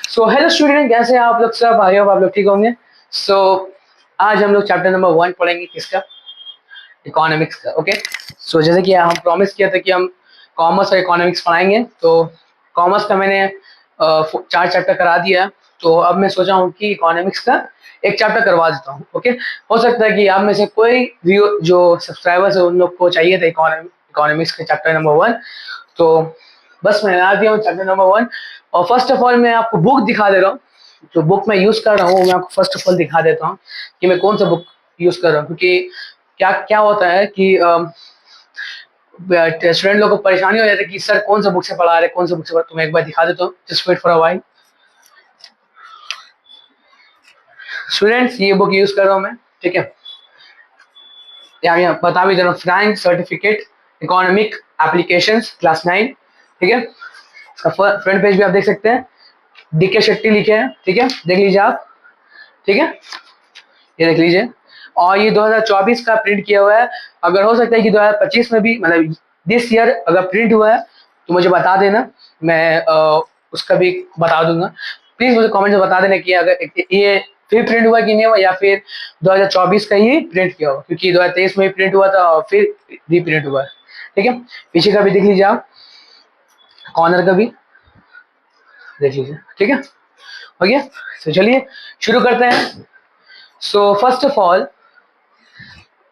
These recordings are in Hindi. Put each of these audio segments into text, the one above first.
सो हेलो स्टूडेंट, कैसे हैं आप लोग सब? आई होप आप लोग ठीक होंगे। सो आज हम लोग चैप्टर नंबर 1 पढ़ेंगे, किसका? इकोनॉमिक्स का। ओके। सो जैसे कि हम प्रॉमिस किया था कि हम कॉमर्स और इकोनॉमिक्स पढ़ाएंगे, तो कॉमर्स का मैंने 4 चैप्टर करा दिया है। तो अब मैं सोचा हूँ कि इकोनॉमिक्स का एक चैप्टर करवा देता हूँ। ओके। हो सकता है कि आप में से कोई भी जो सब्सक्राइबर्स है उन लोग को चाहिए था इकोनॉमिक्स के चैप्टर नंबर 1। तो बस मैं आ दिया हूँ चैप्टर नंबर 1। और फर्स्ट ऑफ ऑल मैं आपको बुक दिखा दे रहा हूँ। जो बुक मैं यूज कर रहा हूँ मैं आपको फर्स्ट ऑफ ऑल दिखा देता हूँ कि मैं कौन सा बुक यूज कर रहा हूँ। क्योंकि क्या क्या होता है कि स्टूडेंट लोगों को परेशानी हो जाती है कि सर कौन सा बुक से पढ़ा रहे, कौन सा बुक से पढ़ा। तो मैं एक बार दिखा देता हूँ, just wait for a while. Students, ये बुक यूज कर रहा हूँ मैं, ठीक है। यहाँ बता भी दे रहा हूँ, Frank certificate economic applications class 9, ठीक है। इसका फ्रंट पेज भी आप देख सकते हैं, डीके शेट्टी लिखे हैं, ठीक है, देख लीजिए आप, ठीक है, ये देख लीजिए। और ये 2024 का प्रिंट किया हुआ है। अगर हो सकता है कि 2025 में भी, मतलब दिस ईयर अगर प्रिंट हुआ है तो मुझे बता देना, मैं उसका भी बता दूंगा। प्लीज मुझे कमेंट में बता देना कि अगर ये फिर प्रिंट हुआ कि नहीं हुआ, या फिर 2024 का ही प्रिंट किया हुआ, क्योंकि 2023 में भी प्रिंट हुआ था और फिर रीप्रिंट हुआ है, ठीक है। पीछे का भी देख लीजिए आप, कॉर्नर का भी देख लीजिए, ठीक है। ओके, तो चलिए शुरू करते हैं। सो फर्स्ट ऑफ ऑल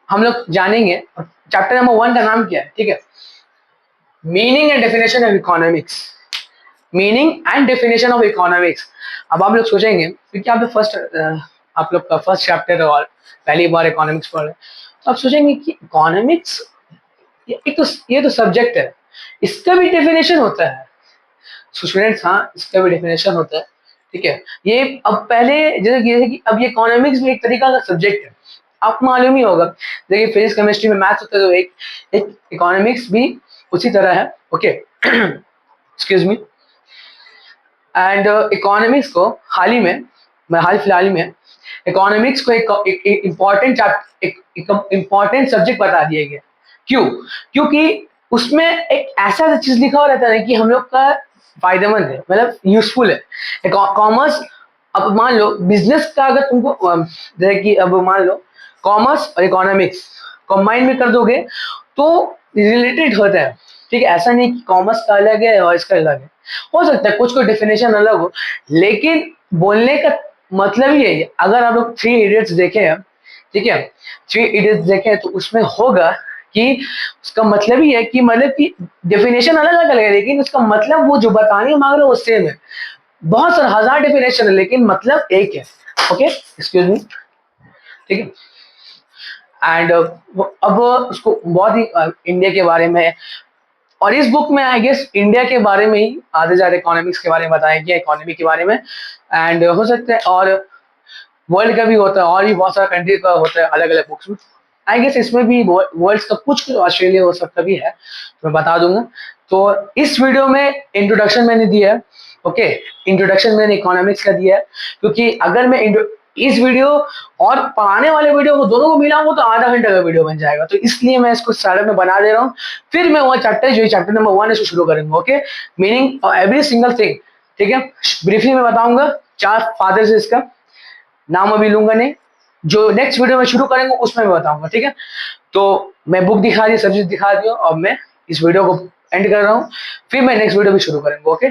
हम लोग जानेंगे चैप्टर नंबर 1 का नाम क्या है, ठीक है। Meaning and definition of economics. Meaning and definition of economics. अब आप लोग सोचेंगे, क्योंकि आप लोग का फर्स्ट चैप्टर और पहली बार इकोनॉमिक्स पढ़ रहे हैं, तो आप सोचेंगे कि इकोनॉमिक्स ये तो सब्जेक्ट है, इसका भी डेफिनेशन होता है। स्टूडेंट्स, हाँ, इसका भी डेफिनेशन होता है, ठीक है। ये अब पहले जैसे कि अब ये इकोनॉमिक्स भी एक तरीका का सब्जेक्ट है, आपको मालूम ही होगा। देखिए फिजिक्स केमिस्ट्री में मैथ्स होता है, तो एक इकोनॉमिक्स भी उसी तरह है। Okay, excuse me. And economics को हाल फिलहाल में इकोनॉमिक्स को एक इम्पॉर्टेंट एक इम्पॉर्टेंट सब्जेक्ट बता दिया गया। क्यों? क्योंकि उसमें एक ऐसा चीज लिखा हुआ रहता है कि हम लोग का फायदेमंद है, मतलब यूजफुल है। कॉमर्स, अब मान लो बिजनेस का अगर तुमको जैसे कि अब मान लो कॉमर्स और इकोनॉमिक्स कंबाइन में कर दोगे तो रिलेटेड होता है, ठीक है। ऐसा नहीं कि कॉमर्स का अलग है और इसका अलग है। हो सकता है कुछ को डेफिनेशन अलग हो, लेकिन बोलने का मतलब ही है। अगर आप लोग 3 इडियट्स देखे हैं, ठीक है, 3 इडियट्स देखे तो उसमें होगा कि उसका मतलब ही है कि मतलब कि डेफिनेशन अलग अलग है, लेकिन उसका मतलब वो जो बताने मांग रहे हैं वो सेम है। बहुत सारे हजार डेफिनेशन है लेकिन मतलब एक है। ओके, एक्सक्यूज मी, ठीक है। एंड अब उसको बहुत ही इंडिया के बारे में, और इस बुक में आई गेस इंडिया के बारे में ही आधे ज्यादा इकोनॉमिक्स के बारे में बताया गया, इकोनॉमी के बारे में। एंड हो सकता है और वर्ल्ड का भी होता है, और भी बहुत सारा कंट्री का होता है अलग अलग बुक्स में। आई गेस इसमें भी वर्ल्ड का कुछ ऑस्ट्रेलिया वो सब का भी है, तो मैं बता दूंगा। तो इस वीडियो में इंट्रोडक्शन मैंने दिया है। ओके, इंट्रोडक्शन मैंने इकोनॉमिक्स का दिया है, क्योंकि अगर मैं इस वीडियो और पढ़ाने वाले वीडियो को दोनों को मिलाऊंगा तो आधा घंटे का वीडियो बन जाएगा, तो इसलिए मैं इसको स्टार्टअप में बना दे रहा हूँ। फिर मैं वो चैप्टर जो चैप्टर नंबर 1 है उसको शुरू करेंगे। Okay, meaning every single thing, ठीक है, ब्रीफली मैं बताऊंगा। 4 फादर्स है इसका, नाम अभी लूंगा नहीं, जो नेक्स्ट वीडियो में शुरू करेंगे उसमें मैं बताऊंगा, ठीक है। तो मैं बुक दिखा दी, सब्जेक्ट दिखा दी, और मैं इस वीडियो को एंड कर रहा हूँ, फिर मैं नेक्स्ट वीडियो भी शुरू करेंगे। ओके।